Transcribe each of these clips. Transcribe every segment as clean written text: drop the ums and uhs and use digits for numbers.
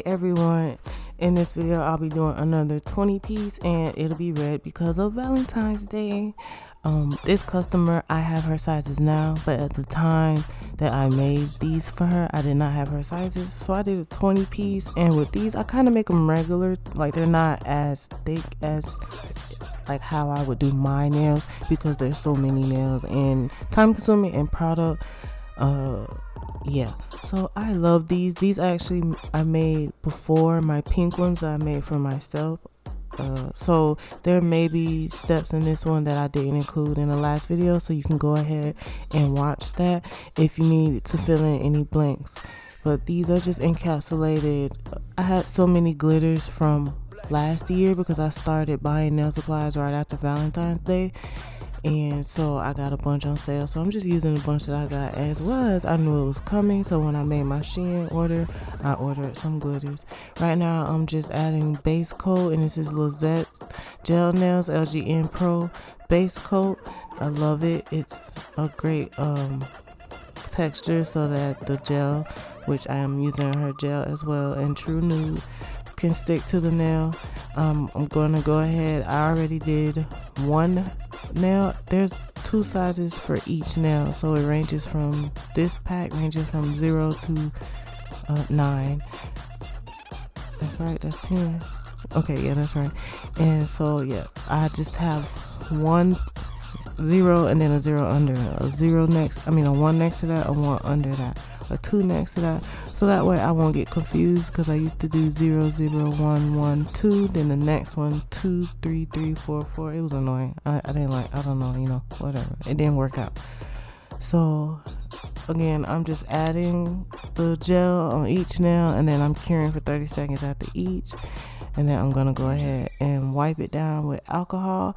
everyone, in this video I'll be doing another 20 piece and it'll be red because of Valentine's Day. This customer, I have her sizes now, but at the time that I made these for her I did not have her sizes, so I did a 20 piece. And with these I kind of make them regular, like they're not as thick as like how I would do my nails because there's so many nails and time consuming and product. Yeah, so I love these actually I made before my pink ones that I made for myself. So there may be steps in this one that I didn't include in the last video, so you can go ahead and watch that if you need to fill in any blanks. But these are just encapsulated. I had so many glitters from last year because I started buying nail supplies right after Valentine's Day, and so I got a bunch on sale, so I'm just using a bunch that I got, as well as I knew it was coming. So when I made my Shein order, I ordered some glitters. Right now I'm just adding base coat, and this is Lizette Gel Nails lgnpro base coat. I love it. It's a great texture so that the gel, which I am using her gel as well, and True Nude can stick to the nail. I'm gonna go ahead, I already did one nail. There's two sizes for each nail, so it ranges from, this pack ranges from 0 to 9. That's right, that's 10. Okay, yeah, that's right. And so yeah, I just have 1 0 and then a 0 under, a 0 next, a 1 next to that, a 1 under that, a 2 next to that, so that way I won't get confused, because I used to do 0 0 1 1 2, then the next one 2 3 3 4 4. It was annoying. I didn't like, I don't know, whatever, it didn't work out. So again, I'm just adding the gel on each nail, and then I'm curing for 30 seconds after each, and then I'm gonna go ahead and wipe it down with alcohol.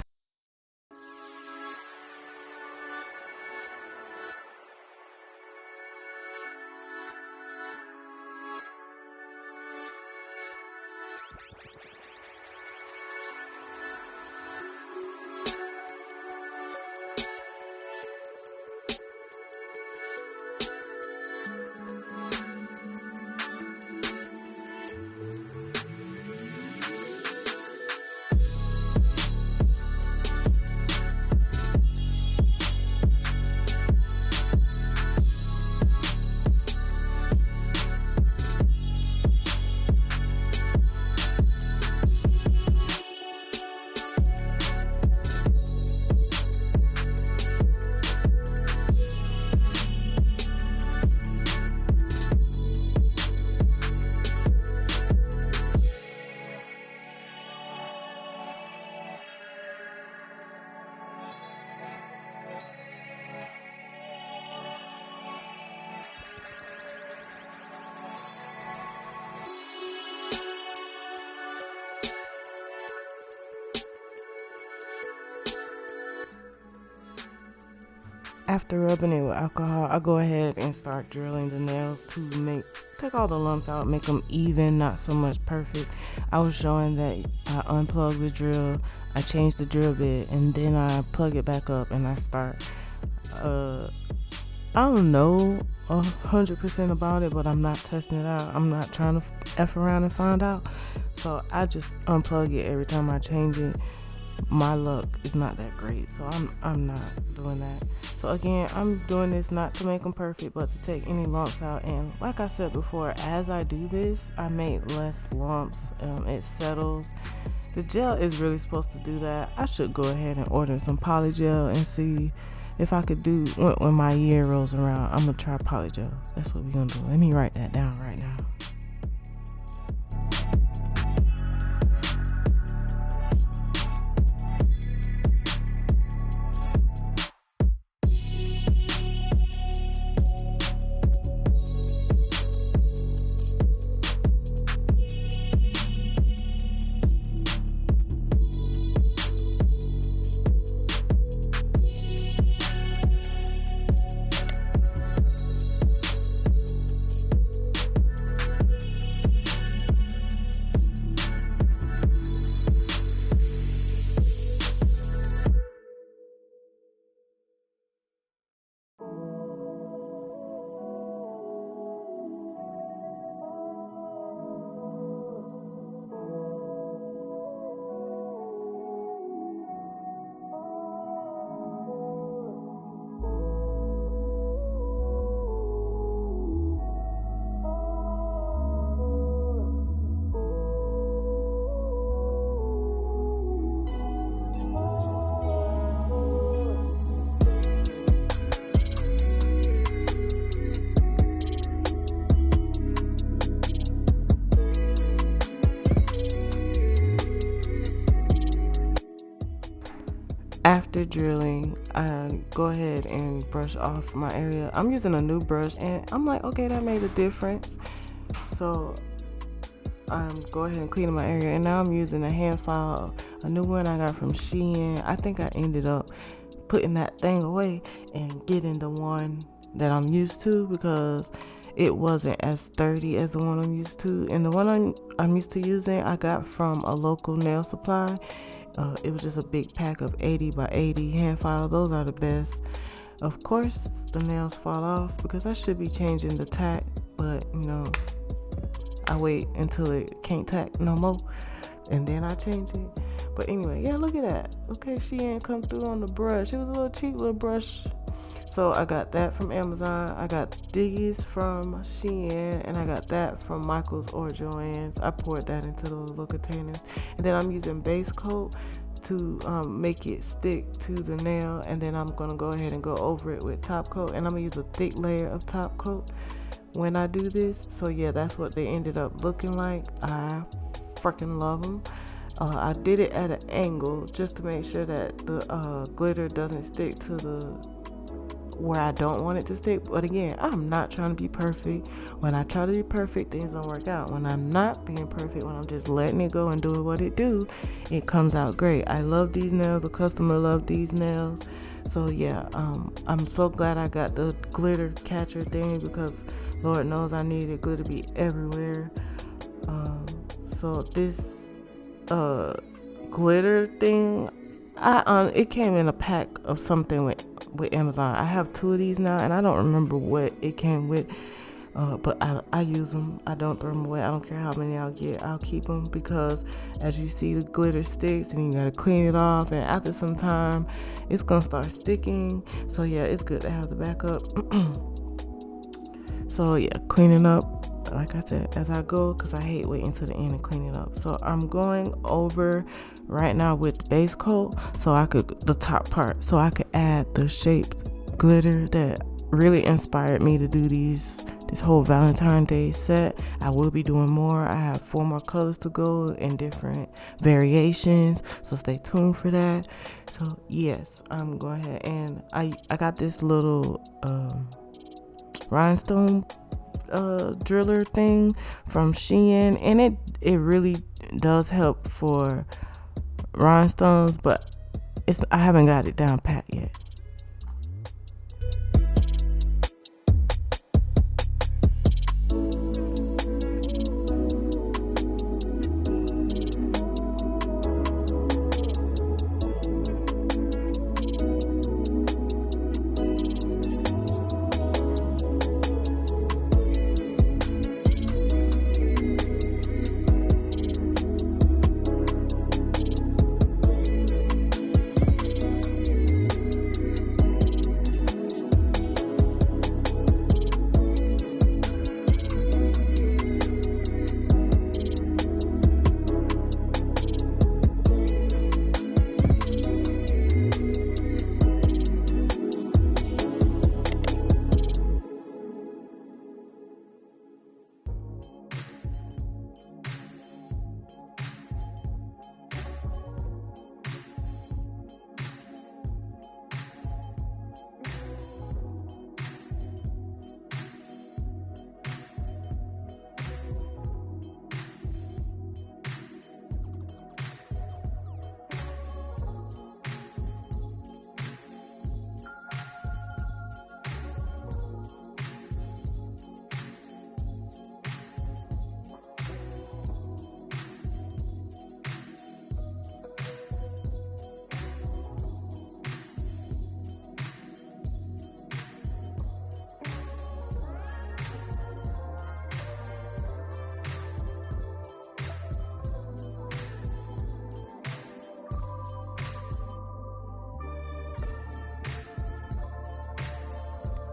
After rubbing it with alcohol, I go ahead and start drilling the nails to take all the lumps out, make them even, not so much perfect. I was showing that I unplug the drill, I change the drill bit, and then I plug it back up and I start. I don't know 100% about it, but I'm not testing it out. I'm not trying to F around and find out. So I just unplug it every time I change it. My luck is not that great, so I'm not doing that. So again, I'm doing this not to make them perfect, but to take any lumps out. And like I said before, as I do this, I make less lumps. It settles. The gel is really supposed to do that. I should go ahead and order some polygel and see if I could do, when my year rolls around, I'm gonna try polygel. That's what we're gonna do. Let me write that down right now. after drilling, I go ahead and brush off my area. I'm using a new brush, and I'm like, okay, that made a difference. So I'm go ahead and cleaning my area, and now I'm using a hand file, a new one I got from Shein. I think I ended up putting that thing away and getting the one that I'm used to, because it wasn't as sturdy as the one I'm used to. And the one I'm used to using, I got from a local nail supply. It was just a big pack of 80 by 80 hand file. Those are the best. Of course, the nails fall off because I should be changing the tack, but I wait until it can't tack no more, and then I change it. But anyway, yeah, look at that. Okay, she ain't come through on the brush. It was a little cheap little brush. So I got that from Amazon. I got Diggies from Shein, and I got that from Michael's or Joann's. I poured that into those little containers. And then I'm using base coat to make it stick to the nail. And then I'm going to go ahead and go over it with top coat. And I'm going to use a thick layer of top coat when I do this. So yeah, that's what they ended up looking like. I freaking love them. I did it at an angle just to make sure that the glitter doesn't stick to where I don't want it to stick. But again, I'm not trying to be perfect. When I try to be perfect, things don't work out. When I'm not being perfect, when I'm just letting it go and doing what it do, it comes out great. I love these nails. The customer loved these nails. So yeah, I'm so glad I got the glitter catcher thing, because Lord knows I needed glitter to be everywhere. So this glitter thing, it came in a pack of something with Amazon. I have 2 of these now, and I don't remember what it came with, but I use them. I don't throw them away. I don't care how many I'll get. I'll keep them, because as you see, the glitter sticks, and you gotta clean it off, and after some time it's gonna start sticking. So yeah, it's good to have the backup. So yeah, cleaning up, like I said, as I go, because I hate waiting to the end and clean it up. So I'm going over right now with base coat, the top part, so I could add the shaped glitter that really inspired me to do this whole Valentine Day set. I will be doing more. I have 4 more colors to go in different variations, so stay tuned for that. So yes, I'm going ahead, and I got this little rhinestone driller thing from Shein, and it really does help for rhinestones, but I haven't got it down pat yet.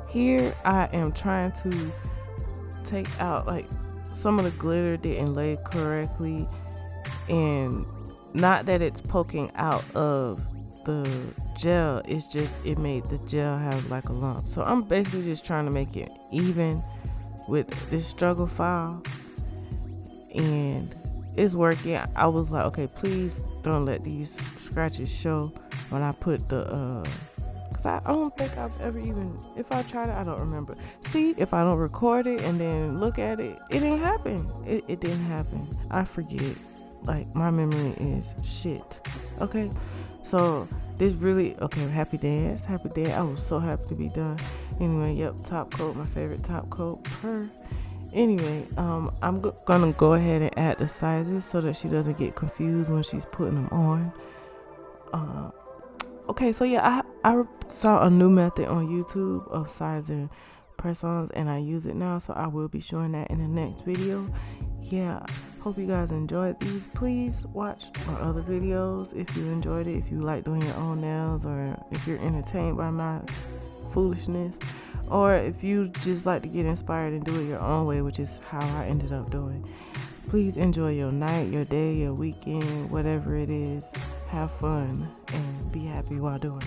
Here I am trying to take out, like, some of the glitter didn't lay correctly, and not that it's poking out of the gel, it's just it made the gel have like a lump. So I'm basically just trying to make it even with this struggle file, and it's working. I was like, okay, please don't let these scratches show when I put the because I don't think I've ever even, if I tried it, I don't remember. See, if I don't record it and then look at it, it didn't happen. It didn't happen. I forget. Like, my memory is shit. Okay, so this really, okay, happy dance. I was so happy to be done. Anyway, yep, top coat, my favorite top coat. Anyway, I'm gonna go ahead and add the sizes so that she doesn't get confused when she's putting them on. Okay, so yeah, I saw a new method on YouTube of sizing press-ons, and I use it now, so I will be showing that in the next video. Yeah, hope you guys enjoyed these. Please watch my other videos if you enjoyed it, if you like doing your own nails, or if you're entertained by my foolishness, or if you just like to get inspired and do it your own way, which is how I ended up doing. Please enjoy your night, your day, your weekend, whatever it is. Have fun and be happy while doing it.